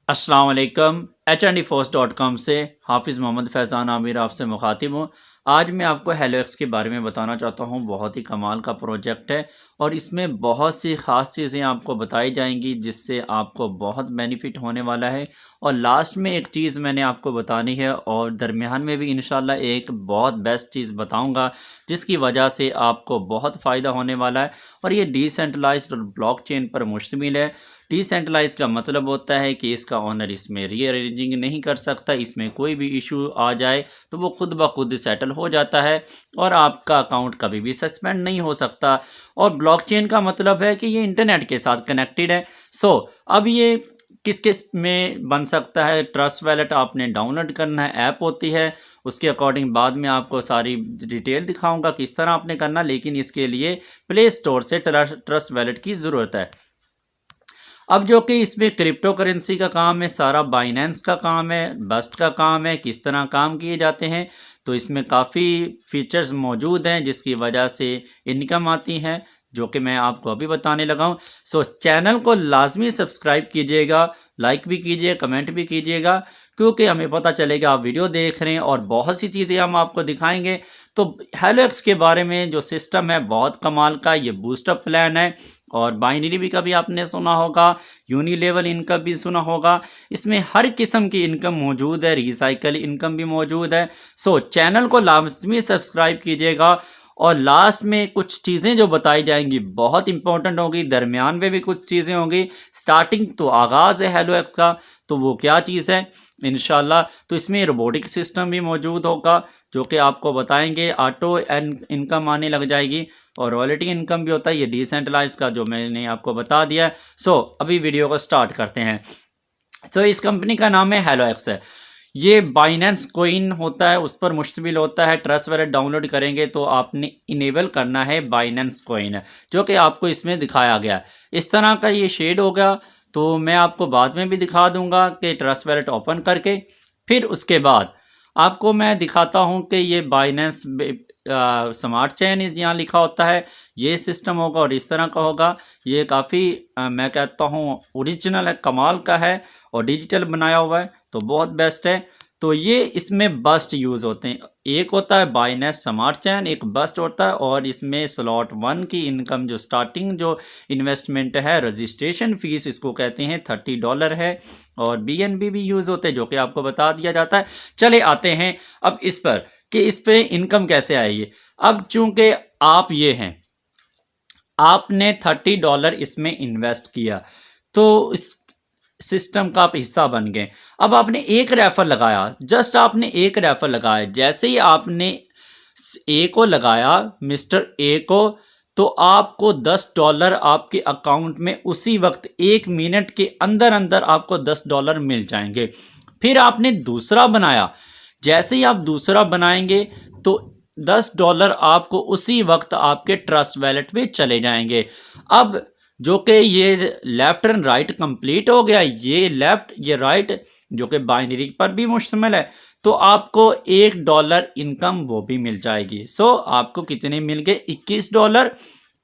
अस्सलाम वालेकुम। HNDForce.com से हाफिज़ मोहम्मद फैज़ान आमिर आपसे मुखातिब हूँ। आज मैं आपको हेलोएक्स के बारे में बताना चाहता हूँ। बहुत ही कमाल का प्रोजेक्ट है और इसमें बहुत सी ख़ास चीज़ें आपको बताई जाएंगी जिससे आपको बहुत बेनिफिट होने वाला है। और लास्ट में एक चीज़ मैंने आपको बतानी है और दरमियान में भी इंशाल्लाह एक बहुत बेस्ट चीज़ बताऊँगा जिसकी वजह से आपको बहुत फ़ायदा होने वाला है। और ये डिसेंट्रलाइज्ड और ब्लॉकचेन पर मुश्तमिल है। डिसेंट्रलाइज का मतलब होता है कि इसका ओनर इसमें रीअरेंजिंग नहीं कर सकता, इसमें कोई भी इशू आ जाए तो वो खुद ब खुद सेटल हो जाता है और आपका अकाउंट कभी भी सस्पेंड नहीं हो सकता। और ब्लॉकचेन का मतलब है कि ये इंटरनेट के साथ कनेक्टेड है। अब ये किस किस में बन सकता है। ट्रस्ट वैलेट आपने डाउनलोड करना है, ऐप होती है, उसके अकॉर्डिंग बाद में आपको सारी डिटेल दिखाऊंगा किस तरह आपने करना, लेकिन इसके लिए प्ले स्टोर से ट्रस्ट वैलेट की ज़रूरत है। अब जो कि इसमें क्रिप्टो करेंसी का काम है, सारा बाइनेंस का काम है, बस्ट का काम है, किस तरह काम किए जाते हैं। तो इसमें काफ़ी फीचर्स मौजूद हैं जिसकी वजह से इनकम आती है, जो कि मैं आपको अभी बताने लगा हूँ। चैनल को लाजमी सब्सक्राइब कीजिएगा, लाइक भी कीजिए, कमेंट भी कीजिएगा, क्योंकि हमें पता चलेगा आप वीडियो देख रहे हैं और बहुत सी चीज़ें हम आपको दिखाएंगे। तो हेलोएक्स के बारे में जो सिस्टम है बहुत कमाल का, ये बूस्टअप प्लान है। और बाइनरी भी कभी आपने सुना होगा, यूनिलेवल इनकम भी सुना होगा। इसमें हर किस्म की इनकम मौजूद है, रिसाइकल इनकम भी मौजूद है। चैनल को लाजमी सब्सक्राइब कीजिएगा। और लास्ट में कुछ चीज़ें जो बताई जाएंगी बहुत इंपॉर्टेंट होगी, दरमियान में भी कुछ चीज़ें होंगी, स्टार्टिंग तो आगाज़ है हेलोएक्स का, तो वो क्या चीज़ है इंशाल्लाह। तो इसमें रोबोटिक सिस्टम भी मौजूद होगा जो कि आपको बताएंगे, ऑटो एंड इनकम आने लग जाएगी और रॉयल्टी इनकम भी होता है, ये डिसेंट्रलाइज का जो मैंने आपको बता दिया है। अभी वीडियो को स्टार्ट करते हैं। इस कंपनी का नाम है हेलोएक्स है। ये बाइनेंस कोइन होता है, उस पर मुश्तमिल होता है। ट्रस्ट वैलेट डाउनलोड करेंगे तो आपने इनेबल करना है बाइनेंस कोइन, जो कि आपको इसमें दिखाया गया। इस तरह का ये शेड होगा, तो मैं आपको बाद में भी दिखा दूंगा कि ट्रस्ट वैलेट ओपन करके। फिर उसके बाद आपको मैं दिखाता हूं कि ये बाइनेंस स्मार्ट चेन इस यहाँ लिखा होता है, ये सिस्टम होगा और इस तरह का होगा। ये काफ़ी मैं कहता हूँ ओरिजिनल है, कमाल का है और डिजिटल बनाया हुआ है, तो बहुत बेस्ट है। तो ये इसमें बस्ट यूज़ होते हैं, एक होता है बाइनेंस स्मार्ट चेन, एक बस्ट होता है। और इसमें स्लॉट 1 की इनकम जो स्टार्टिंग जो इन्वेस्टमेंट है, रजिस्ट्रेशन फ़ीस इसको कहते हैं, $30 है। और BNB भी यूज़ होते हैं जो कि आपको बता दिया जाता है। चले आते हैं अब इस पर कि इस पे इनकम कैसे आएगी। अब चूंकि आप ये हैं, आपने $30 इसमें इन्वेस्ट किया तो इस सिस्टम का आप हिस्सा बन गए। अब आपने एक रेफर लगाया, जस्ट आपने एक रेफर लगाया, जैसे ही आपने ए को लगाया, मिस्टर ए को, तो आपको $10 आपके अकाउंट में उसी वक्त 1 मिनट के अंदर अंदर आपको $10 मिल जाएंगे। फिर आपने दूसरा बनाया, जैसे ही आप दूसरा बनाएंगे तो $10 आपको उसी वक्त आपके ट्रस्ट वैलेट में चले जाएंगे। अब जो कि ये लेफ्ट एंड राइट कंप्लीट हो गया, ये लेफ्ट ये राइट जो कि बाइनरी पर भी मुश्तमिल है, तो आपको $1 इनकम वो भी मिल जाएगी। आपको कितने मिल गए? $21।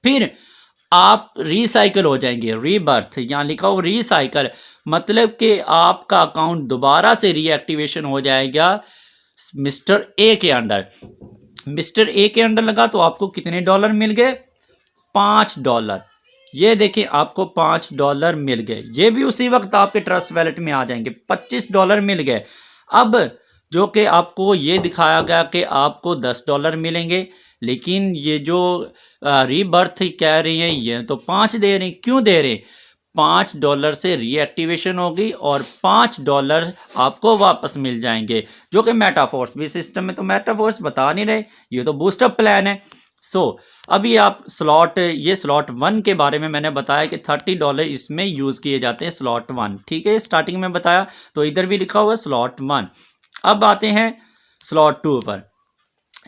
फिर आप रिसाइकल हो जाएंगे, रीबर्थ, यहाँ लिखा हो रिसाइकल, मतलब कि आपका अकाउंट दोबारा से रीएक्टिवेशन हो जाएगा मिस्टर ए के अंडर। मिस्टर ए के अंडर लगा तो आपको कितने डॉलर मिल गए? $5। ये देखिए आपको $5 मिल गए, ये भी उसी वक्त आपके ट्रस्ट वैलेट में आ जाएंगे। $25 मिल गए। अब जो कि आपको ये दिखाया गया कि आपको $10 मिलेंगे, लेकिन ये जो रीबर्थ कह रही है ये तो 5 दे रहे हैं। क्यों दे रहे हैं? $5 से रीएक्टिवेशन होगी और $5 आपको वापस मिल जाएंगे, जो कि मेटाफोर्स भी सिस्टम में, तो मेटाफोर्स बता नहीं रहे, ये तो बूस्टअप प्लान है। अभी आप ये स्लॉट 1 के बारे में मैंने बताया कि $30 इसमें यूज़ किए जाते हैं, स्लॉट 1, ठीक है, स्टार्टिंग में बताया, तो इधर भी लिखा हुआ है स्लॉट 1। अब आते हैं स्लॉट 2 पर,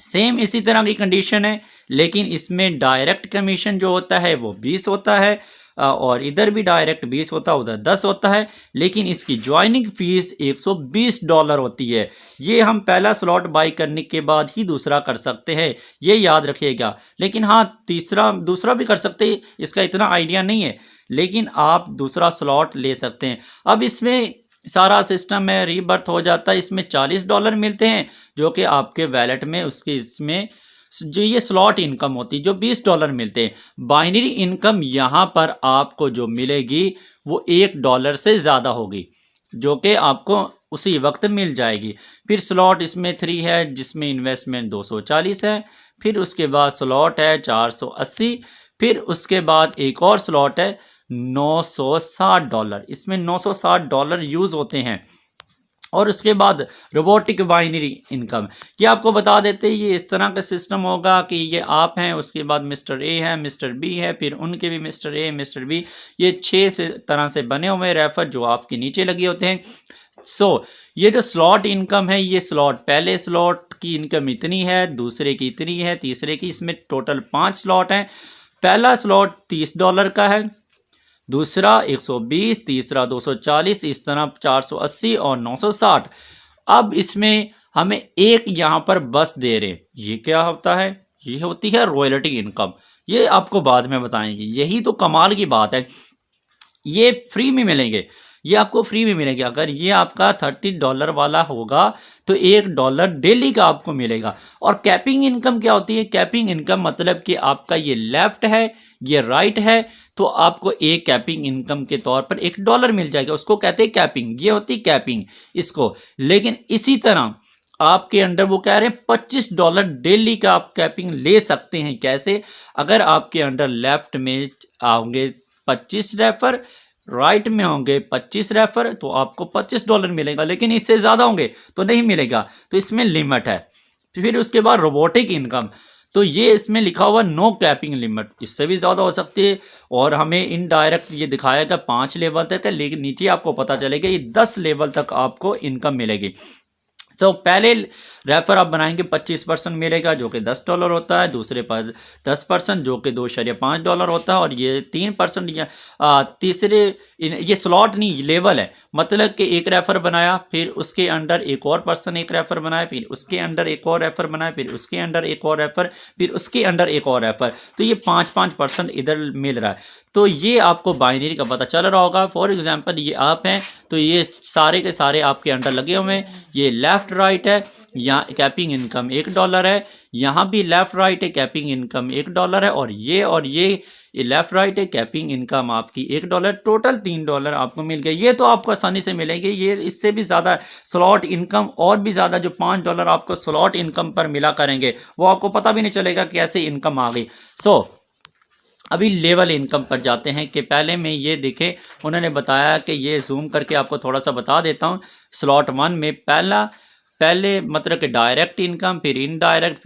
सेम इसी तरह की कंडीशन है, लेकिन इसमें डायरेक्ट कमीशन जो होता है वो 20 होता है और इधर भी डायरेक्ट 20 होता है, उधर 10 होता है, लेकिन इसकी ज्वाइनिंग फीस $120 होती है। ये हम पहला स्लॉट बाई करने के बाद ही दूसरा कर सकते हैं, ये याद रखिएगा। लेकिन हाँ, दूसरा भी कर सकते हैं, इसका इतना आइडिया नहीं है, लेकिन आप दूसरा स्लॉट ले सकते हैं। अब इसमें सारा सिस्टम है रीबर्थ हो जाता है। इसमें $40 मिलते हैं जो कि आपके वैलेट में उसके इसमें जो ये स्लॉट इनकम होती है जो $20 मिलते हैं। बाइनरी इनकम यहाँ पर आपको जो मिलेगी वो $1 से ज़्यादा होगी जो कि आपको उसी वक्त मिल जाएगी। फिर स्लॉट इसमें 3 है जिसमें इन्वेस्टमेंट 240 है। फिर उसके बाद स्लॉट है 480। फिर उसके बाद एक और स्लॉट है $960। इसमें $960 यूज़ होते हैं। और उसके बाद रोबोटिक बाइनरी इनकम ये आपको बता देते हैं। ये इस तरह का सिस्टम होगा कि ये आप हैं, उसके बाद मिस्टर ए है, मिस्टर बी है, फिर उनके भी मिस्टर ए मिस्टर बी, ये 6 से तरह से बने हुए रेफर जो आपके नीचे लगे होते हैं। ये जो स्लॉट इनकम है, ये स्लॉट पहले स्लॉट की इनकम इतनी है, दूसरे की इतनी है, तीसरे की, इसमें टोटल 5 स्लॉट हैं। पहला स्लॉट $30 का है, दूसरा 120, तीसरा 240, इस तरह 480 और 960। अब इसमें हमें एक यहाँ पर बस दे रहे, ये क्या होता है? ये होती है रॉयल्टी इनकम। ये आपको बाद में बताएंगे। यही तो कमाल की बात है। ये फ्री में मिलेंगे, ये आपको फ्री में मिलेंगे। अगर ये आपका $30 वाला होगा तो $1 डेली का आपको मिलेगा। और कैपिंग इनकम क्या होती है? कैपिंग इनकम मतलब कि आपका ये लेफ्ट है, ये राइट है, तो आपको एक कैपिंग इनकम के तौर पर $1 मिल जाएगा। उसको कहते हैं कैपिंग, ये होती कैपिंग इसको। लेकिन इसी तरह आपके अंडर वो कह रहे हैं $25 डेली का आप कैपिंग ले सकते हैं। कैसे? अगर आपके अंडर लेफ्ट में आओगे 25 रेफर, राइट में होंगे 25 रेफर, तो आपको $25 मिलेगा। लेकिन इससे ज़्यादा होंगे तो नहीं मिलेगा, तो इसमें लिमिट है। फिर उसके बाद रोबोटिक इनकम, तो ये इसमें लिखा हुआ नो कैपिंग लिमिट, इससे भी ज़्यादा हो सकती है। और हमें इनडायरेक्ट ये दिखाएगा 5 लेवल तक है, लेकिन नीचे आपको पता चलेगा ये 10 लेवल तक आपको इनकम मिलेगी। पहले रेफर आप बनाएंगे 25% मिलेगा जो कि $10 होता है, दूसरे पर 10% जो कि $2.5 होता है, और ये 3% या तीसरे ये स्लॉट नहीं लेवल है। मतलब कि एक रेफर बनाया, फिर उसके अंडर एक और पर्सन एक रेफर बनाया, फिर उसके अंडर एक और रेफर बनाया, फिर उसके अंडर एक और रेफर, फिर उसके अंडर एक और रेफर, तो ये 5-5% इधर मिल रहा है। तो ये आपको बाइनरी का पता चल रहा होगा। फॉर एग्जांपल ये आप हैं तो ये सारे के सारे आपके अंडर लगे हुए हैं। ये लेफ़्ट राइट है, यहाँ कैपिंग इनकम $1 है, यहाँ भी लेफ़्ट राइट है, कैपिंग इनकम $1 है, और ये लेफ़्ट राइट है, कैपिंग इनकम आपकी $1, टोटल $3 आपको मिल गया। ये तो आपको आसानी से मिलेंगे। ये इससे भी ज़्यादा स्लॉट इनकम और भी ज़्यादा जो $5 आपको स्लॉट इनकम पर मिला करेंगे, वो आपको पता भी नहीं चलेगा कैसे इनकम आ गई। अभी लेवल इनकम पर जाते हैं कि पहले में ये देखें, उन्होंने बताया कि ये जूम करके आपको थोड़ा सा बता देता हूँ। स्लॉट 1 में पहले मतलब कि डायरेक्ट इनकम, फिर इनडायरेक्ट,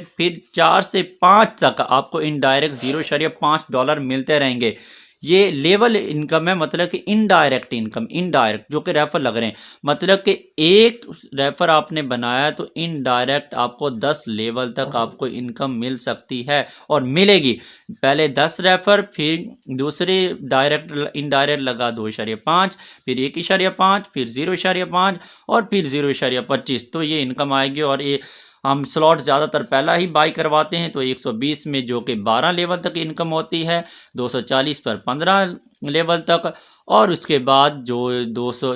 फिर 4 से 5 तक आपको इनडायरेक्ट $0.5 मिलते रहेंगे। ये लेवल इनकम है, मतलब कि इनडायरेक्ट इनकम, इनडायरेक्ट जो कि रेफर लग रहे हैं। मतलब कि एक रेफर आपने बनाया तो इनडायरेक्ट आपको 10 लेवल तक आपको इनकम मिल सकती है और मिलेगी। पहले 10 रेफर, फिर दूसरे डायरेक्ट इनडायरेक्ट लगा 2.5, फिर 1.5, फिर 0.5 और फिर 0.25, तो ये इनकम आएगी। और ये हम स्लॉट ज़्यादातर पहला ही बाई करवाते हैं, तो 120 में जो कि 12 लेवल तक इनकम होती है, 240 पर 15 लेवल तक, और उसके बाद जो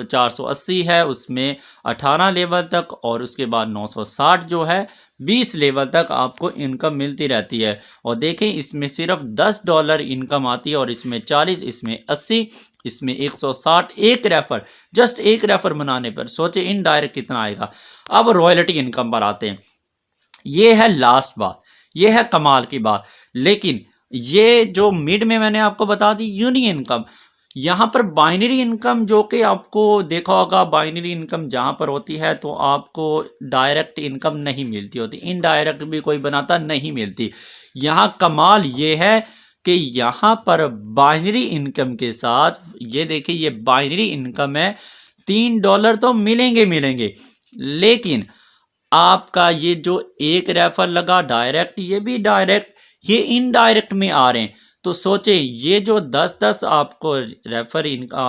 480 है उसमें 18 लेवल तक, और उसके बाद 960 जो है 20 लेवल तक आपको इनकम मिलती रहती है। और देखें इसमें सिर्फ $10 इनकम आती है, और इसमें 40, इसमें 80, इसमें 160, एक रेफर, जस्ट एक रेफर बनाने पर। सोचे इनडायरेक्ट कितना आएगा। अब रॉयल्टी इनकम पर आते हैं। ये है लास्ट बात, ये है कमाल की बात। लेकिन ये जो मिड में मैंने आपको बता दी यूनिक इनकम, यहाँ पर बाइनरी इनकम जो कि आपको देखा होगा, बाइनरी इनकम जहाँ पर होती है तो आपको डायरेक्ट इनकम नहीं मिलती होती, इनडायरेक्ट भी कोई बनाता नहीं मिलती। यहाँ कमाल ये है कि यहाँ पर बाइनरी इनकम के साथ ये देखिए, ये बाइनरी इनकम है, $3 तो मिलेंगे, लेकिन आपका ये जो एक रेफर लगा डायरेक्ट, ये भी डायरेक्ट, ये इनडायरेक्ट में आ रहे हैं। तो सोचे ये जो 10-10 आपको रेफर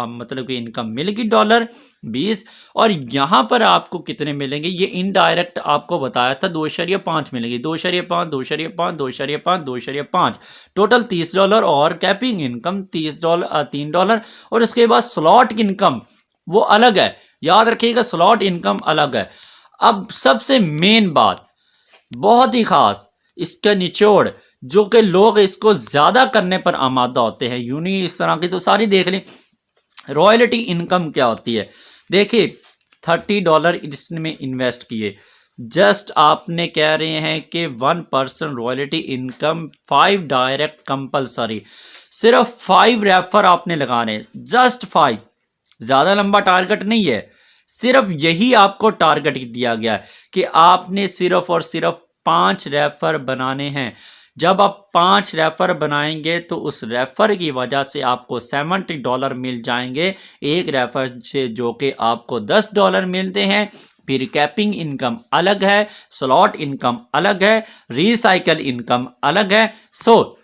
मतलब कि इनकम मिलेगी $20, और यहाँ पर आपको कितने मिलेंगे, ये इनडायरेक्ट आपको बताया था 2.5 मिलेंगे, 2.5, 2.5, 2.5, 2.5, टोटल $30, और कैपिंग इनकम $3, और उसके बाद स्लॉट इनकम वो अलग है, याद रखिएगा, स्लॉट इनकम अलग है। अब सबसे मेन बात, बहुत ही खास, इसका निचोड़ जो कि लोग इसको ज्यादा करने पर आमादा होते हैं, यूं नहीं इस तरह की तो सारी देख लें। रॉयल्टी इनकम क्या होती है? देखिए, $30 इसमें इन्वेस्ट किए, जस्ट आपने कह रहे हैं कि 1% रॉयल्टी इनकम, 5 डायरेक्ट कंपलसरी, सिर्फ 5 रेफर आपने लगाने हैं, जस्ट 5। ज़्यादा लंबा टारगेट नहीं है, सिर्फ यही आपको टारगेट दिया गया है कि आपने सिर्फ और सिर्फ 5 रेफर बनाने हैं। जब आप 5 रेफर बनाएंगे तो उस रेफर की वजह से आपको $70 मिल जाएंगे एक रेफर से, जो कि आपको $10 मिलते हैं। फिर कैपिंग इनकम अलग है, स्लॉट इनकम अलग है, रिसाइकल इनकम अलग है। सो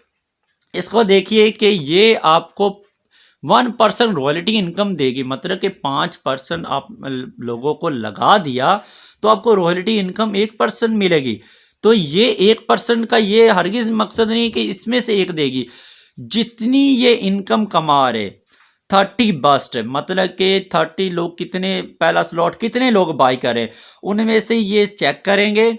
इसको देखिए कि ये आपको 1% रॉयल्टी इनकम देगी, मतलब कि 5% आप लोगों को लगा दिया तो आपको रॉयल्टी इनकम 1% मिलेगी। तो ये 1% का ये हरगिज मकसद नहीं कि इसमें से एक देगी, जितनी ये इनकम कमा रहे 30 बस्ट, मतलब कि 30 लोग कितने, पहला स्लॉट कितने लोग बाई करें, उनमें से ये चेक करेंगे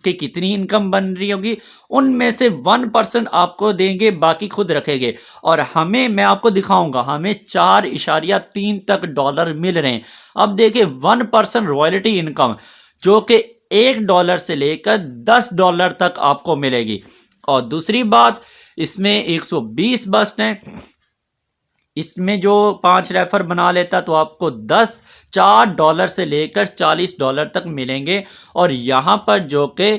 कि कितनी इनकम बन रही होगी, उनमें से 1% आपको देंगे, बाकी खुद रखेंगे। और हमें, मैं आपको दिखाऊंगा, हमें 4.3 तक डॉलर मिल रहे हैं। अब देखिए 1% रॉयल्टी इनकम जो कि $1 से लेकर $10 तक आपको मिलेगी। और दूसरी बात, इसमें 120 बस्ट हैं, इसमें जो 5 रेफर बना लेता तो आपको $4 से लेकर $40 तक मिलेंगे। और यहाँ पर जो कि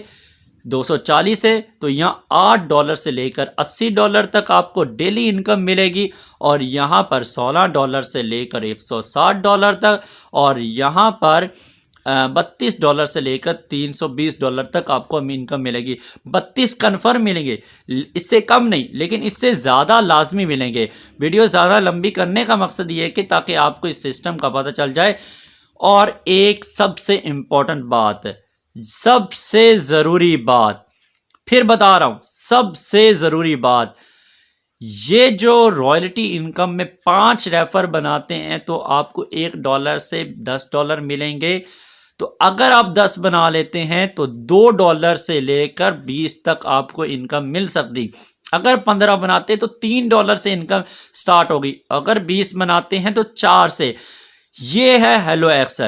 240 है तो यहाँ $8 से लेकर $80 तक आपको डेली इनकम मिलेगी। और यहाँ पर $16 से लेकर $160 तक, और यहाँ पर $32 से लेकर $320 तक आपको इनकम मिलेगी। 32 कन्फर्म मिलेंगे, इससे कम नहीं, लेकिन इससे ज़्यादा लाजमी मिलेंगे। वीडियो ज़्यादा लंबी करने का मकसद ये है कि ताकि आपको इस सिस्टम का पता चल जाए। और एक सबसे इम्पोर्टेंट बात, सबसे ज़रूरी बात, फिर बता रहा हूँ, सबसे ज़रूरी बात, ये जो रॉयल्टी इनकम में 5 रेफर बनाते हैं तो आपको $1 से $10 मिलेंगे। तो अगर आप 10 बना लेते हैं तो $2 से लेकर 20 तक आपको इनकम मिल सकती। अगर 15 बनाते तो $3 से इनकम स्टार्ट होगी, अगर 20 बनाते हैं तो 4 से। ये है हेलो एक्स।